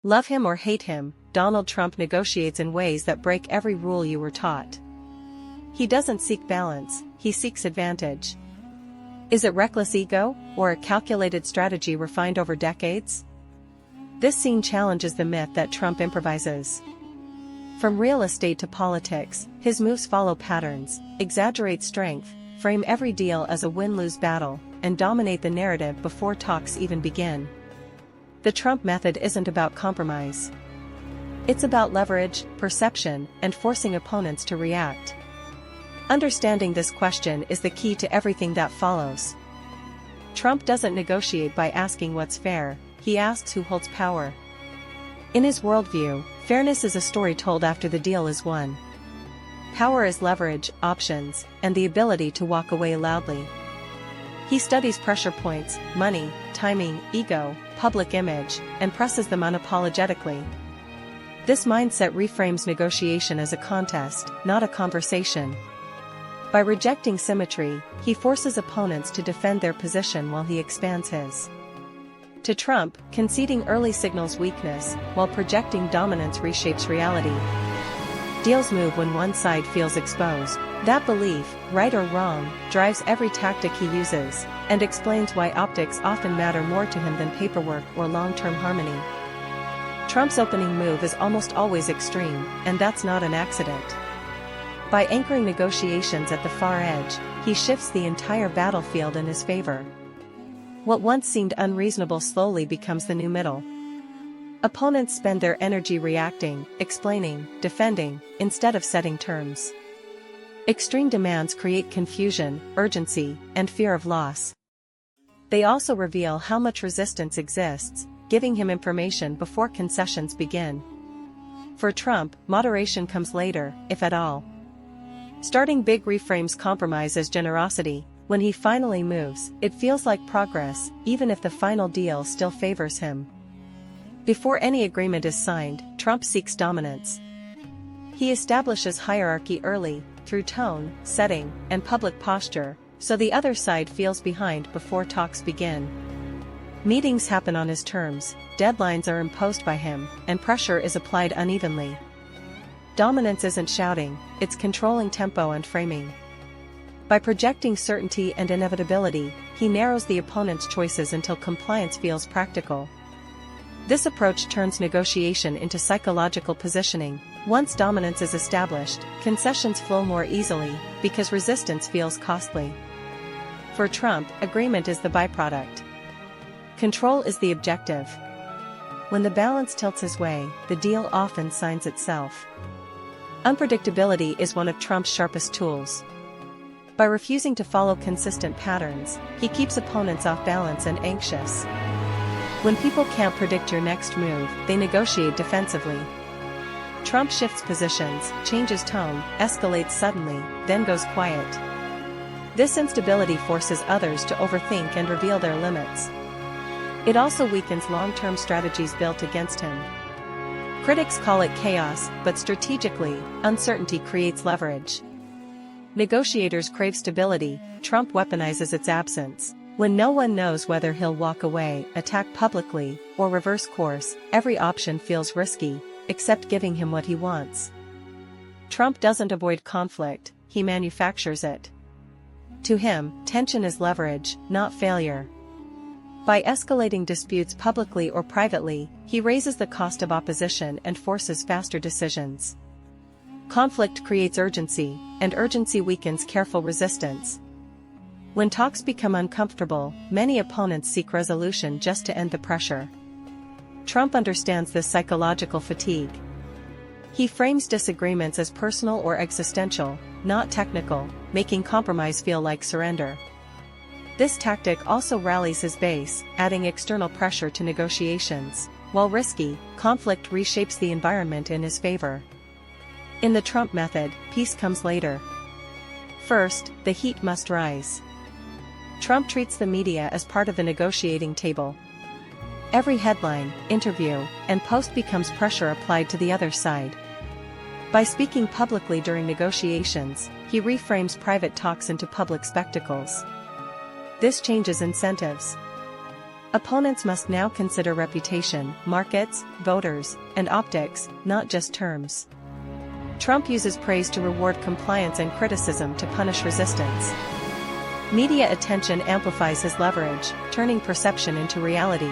Love him or hate him, Donald Trump negotiates in ways that break every rule you were taught. He doesn't seek balance, he seeks advantage. Is it reckless ego, or a calculated strategy refined over decades? This scene challenges the myth that Trump improvises. From real estate to politics, his moves follow patterns, exaggerate strength, frame every deal as a win-lose battle, and dominate the narrative before talks even begin. The Trump method isn't about compromise. It's about leverage, perception, and forcing opponents to react. Understanding this question is the key to everything that follows. Trump doesn't negotiate by asking what's fair, he asks who holds power. In his worldview, fairness is a story told after the deal is won. Power is leverage, options, and the ability to walk away loudly. He studies pressure points, money, timing, ego, public image, and presses them unapologetically. This mindset reframes negotiation as a contest, not a conversation. By rejecting symmetry, he forces opponents to defend their position while he expands his. To Trump, conceding early signals weakness, while projecting dominance reshapes reality. Deals move when one side feels exposed. That belief, right or wrong, drives every tactic he uses, and explains why optics often matter more to him than paperwork or long-term harmony. Trump's opening move is almost always extreme, and that's not an accident. By anchoring negotiations at the far edge, he shifts the entire battlefield in his favor. What once seemed unreasonable slowly becomes the new middle. Opponents spend their energy reacting, explaining, defending, instead of setting terms. Extreme demands create confusion, urgency, and fear of loss. They also reveal how much resistance exists, giving him information before concessions begin. For Trump, moderation comes later, if at all. Starting big reframes compromise as generosity. When he finally moves, it feels like progress, even if the final deal still favors him. Before any agreement is signed, Trump seeks dominance. He establishes hierarchy early, through tone, setting, and public posture, so the other side feels behind before talks begin. Meetings happen on his terms, deadlines are imposed by him, and pressure is applied unevenly. Dominance isn't shouting, it's controlling tempo and framing. By projecting certainty and inevitability, he narrows the opponent's choices until compliance feels practical. This approach turns negotiation into psychological positioning. Once dominance is established, concessions flow more easily, because resistance feels costly. For Trump, agreement is the byproduct. Control is the objective. When the balance tilts his way, the deal often signs itself. Unpredictability is one of Trump's sharpest tools. By refusing to follow consistent patterns, he keeps opponents off balance and anxious. When people can't predict your next move, they negotiate defensively. Trump shifts positions, changes tone, escalates suddenly, then goes quiet. This instability forces others to overthink and reveal their limits. It also weakens long-term strategies built against him. Critics call it chaos, but strategically, uncertainty creates leverage. Negotiators crave stability, Trump weaponizes its absence. When no one knows whether he'll walk away, attack publicly, or reverse course, every option feels risky, except giving him what he wants. Trump doesn't avoid conflict, he manufactures it. To him, tension is leverage, not failure. By escalating disputes publicly or privately, he raises the cost of opposition and forces faster decisions. Conflict creates urgency, and urgency weakens careful resistance. When talks become uncomfortable, many opponents seek resolution just to end the pressure. Trump understands this psychological fatigue. He frames disagreements as personal or existential, not technical, making compromise feel like surrender. This tactic also rallies his base, adding external pressure to negotiations. While risky, conflict reshapes the environment in his favor. In the Trump method, peace comes later. First, the heat must rise. Trump treats the media as part of the negotiating table. Every headline, interview, and post becomes pressure applied to the other side. By speaking publicly during negotiations, he reframes private talks into public spectacles. This changes incentives. Opponents must now consider reputation, markets, voters, and optics, not just terms. Trump uses praise to reward compliance and criticism to punish resistance. Media attention amplifies his leverage, turning perception into reality.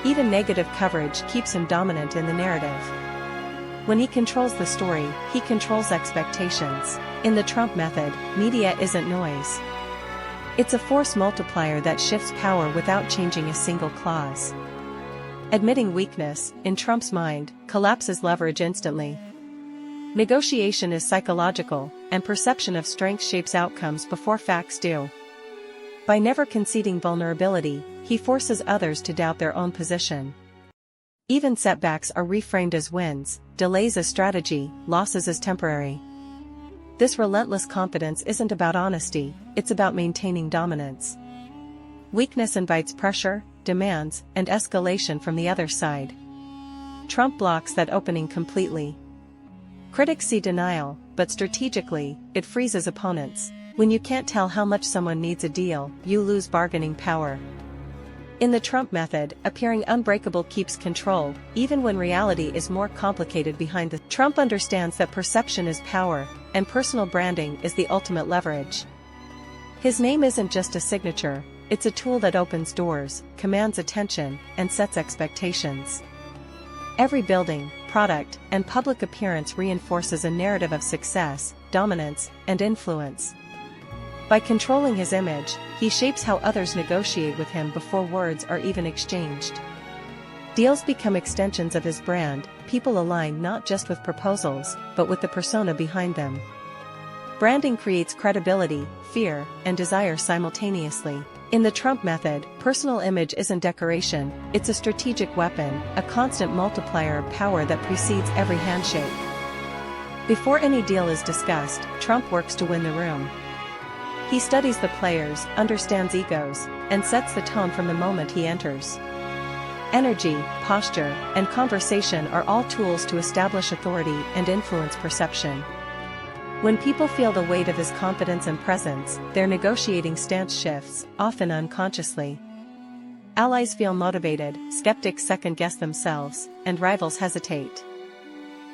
Even negative coverage keeps him dominant in the narrative. When he controls the story, he controls expectations. In the Trump method, media isn't noise. It's a force multiplier that shifts power without changing a single clause. Admitting weakness, in Trump's mind, collapses leverage instantly. Negotiation is psychological, and perception of strength shapes outcomes before facts do. By never conceding vulnerability, he forces others to doubt their own position. Even setbacks are reframed as wins, delays as strategy, losses as temporary. This relentless confidence isn't about honesty, it's about maintaining dominance. Weakness invites pressure, demands, and escalation from the other side. Trump blocks that opening completely. Critics see denial, but strategically, it freezes opponents. When you can't tell how much someone needs a deal, you lose bargaining power. In the Trump method, appearing unbreakable keeps control, even when reality is more complicated behind the. Trump understands that perception is power, and personal branding is the ultimate leverage. His name isn't just a signature, it's a tool that opens doors, commands attention, and sets expectations. Every building, product, and public appearance reinforces a narrative of success, dominance, and influence. By controlling his image, he shapes how others negotiate with him before words are even exchanged. Deals become extensions of his brand, people align not just with proposals, but with the persona behind them. Branding creates credibility, fear, and desire simultaneously. In the Trump method, personal image isn't decoration, it's a strategic weapon, a constant multiplier of power that precedes every handshake. Before any deal is discussed, Trump works to win the room. He studies the players, understands egos, and sets the tone from the moment he enters. Energy, posture, and conversation are all tools to establish authority and influence perception. When people feel the weight of his confidence and presence, their negotiating stance shifts, often unconsciously. Allies feel motivated, skeptics second-guess themselves, and rivals hesitate.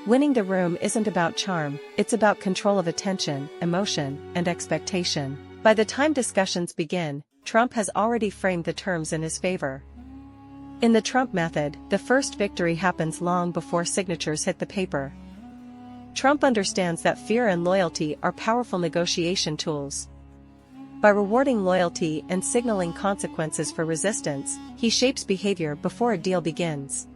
Winning the room isn't about charm, it's about control of attention, emotion, and expectation. By the time discussions begin, Trump has already framed the terms in his favor. In the Trump method, the first victory happens long before signatures hit the paper. Trump understands that fear and loyalty are powerful negotiation tools. By rewarding loyalty and signaling consequences for resistance, he shapes behavior before a deal begins.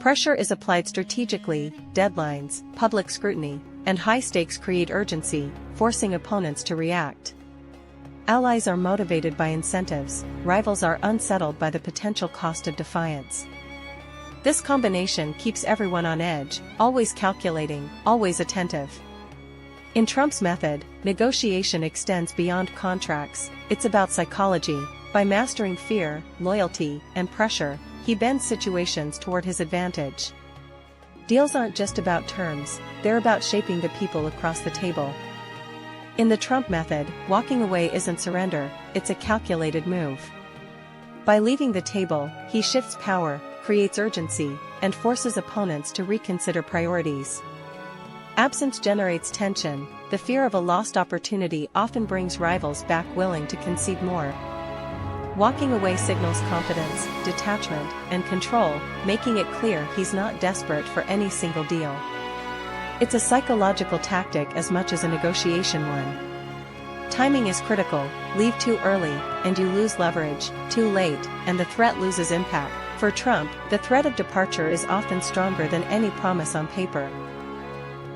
Pressure is applied strategically, deadlines, public scrutiny, and high stakes create urgency, forcing opponents to react. Allies are motivated by incentives, rivals are unsettled by the potential cost of defiance. This combination keeps everyone on edge, always calculating, always attentive. In Trump's method, negotiation extends beyond contracts, it's about psychology. By mastering fear, loyalty, and pressure, he bends situations toward his advantage. Deals aren't just about terms, they're about shaping the people across the table. In the Trump method, walking away isn't surrender, it's a calculated move. By leaving the table, he shifts power, creates urgency, and forces opponents to reconsider priorities. Absence generates tension, the fear of a lost opportunity often brings rivals back willing to concede more. Walking away signals confidence, detachment, and control, making it clear he's not desperate for any single deal. It's a psychological tactic as much as a negotiation one. Timing is critical, leave too early, and you lose leverage, too late, and the threat loses impact. For Trump, the threat of departure is often stronger than any promise on paper.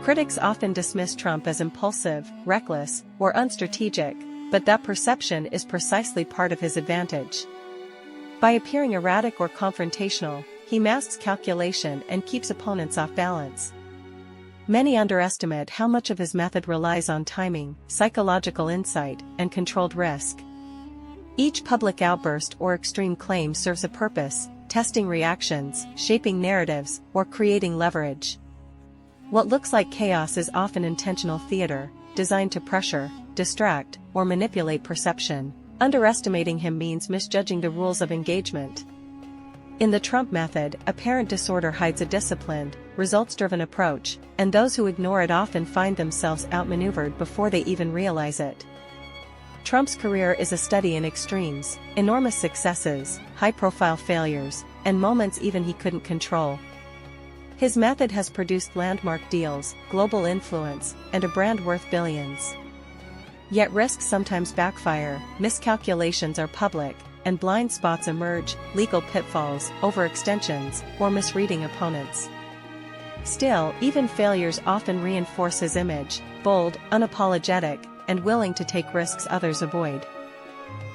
Critics often dismiss Trump as impulsive, reckless, or unstrategic, but that perception is precisely part of his advantage. By appearing erratic or confrontational, he masks calculation and keeps opponents off balance. Many underestimate how much of his method relies on timing, psychological insight, and controlled risk. Each public outburst or extreme claim serves a purpose, testing reactions, shaping narratives, or creating leverage. What looks like chaos is often intentional theater, designed to pressure, distract, or manipulate perception. Underestimating him means misjudging the rules of engagement. In the Trump method, apparent disorder hides a disciplined, results-driven approach, and those who ignore it often find themselves outmaneuvered before they even realize it. Trump's career is a study in extremes, enormous successes, high-profile failures, and moments even he couldn't control. His method has produced landmark deals, global influence, and a brand worth billions. Yet risks sometimes backfire, miscalculations are public, and blind spots emerge, legal pitfalls, overextensions, or misreading opponents. Still, even failures often reinforce his image, bold, unapologetic, and willing to take risks others avoid.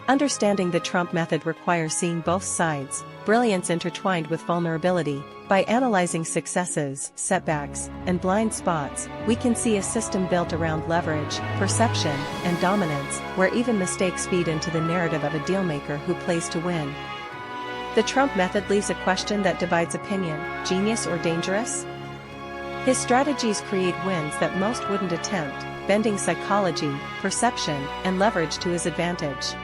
Understanding the Trump method requires seeing both sides, brilliance intertwined with vulnerability. By analyzing successes, setbacks, and blind spots, we can see a system built around leverage, perception, and dominance, where even mistakes feed into the narrative of a dealmaker who plays to win. The Trump method leaves a question that divides opinion: genius or dangerous? His strategies create wins that most wouldn't attempt, bending psychology, perception, and leverage to his advantage.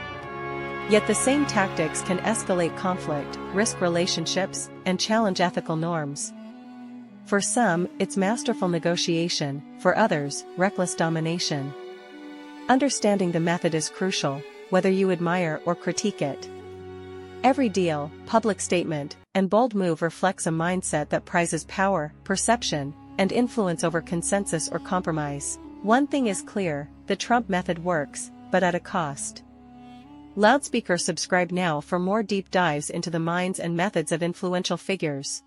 Yet the same tactics can escalate conflict, risk relationships, and challenge ethical norms. For some, it's masterful negotiation; for others, reckless domination. Understanding the method is crucial, whether you admire or critique it. Every deal, public statement, and bold move reflects a mindset that prizes power, perception, and influence over consensus or compromise. One thing is clear: the Trump method works, but at a cost. Loudspeaker subscribe now for more deep dives into the minds and methods of influential figures.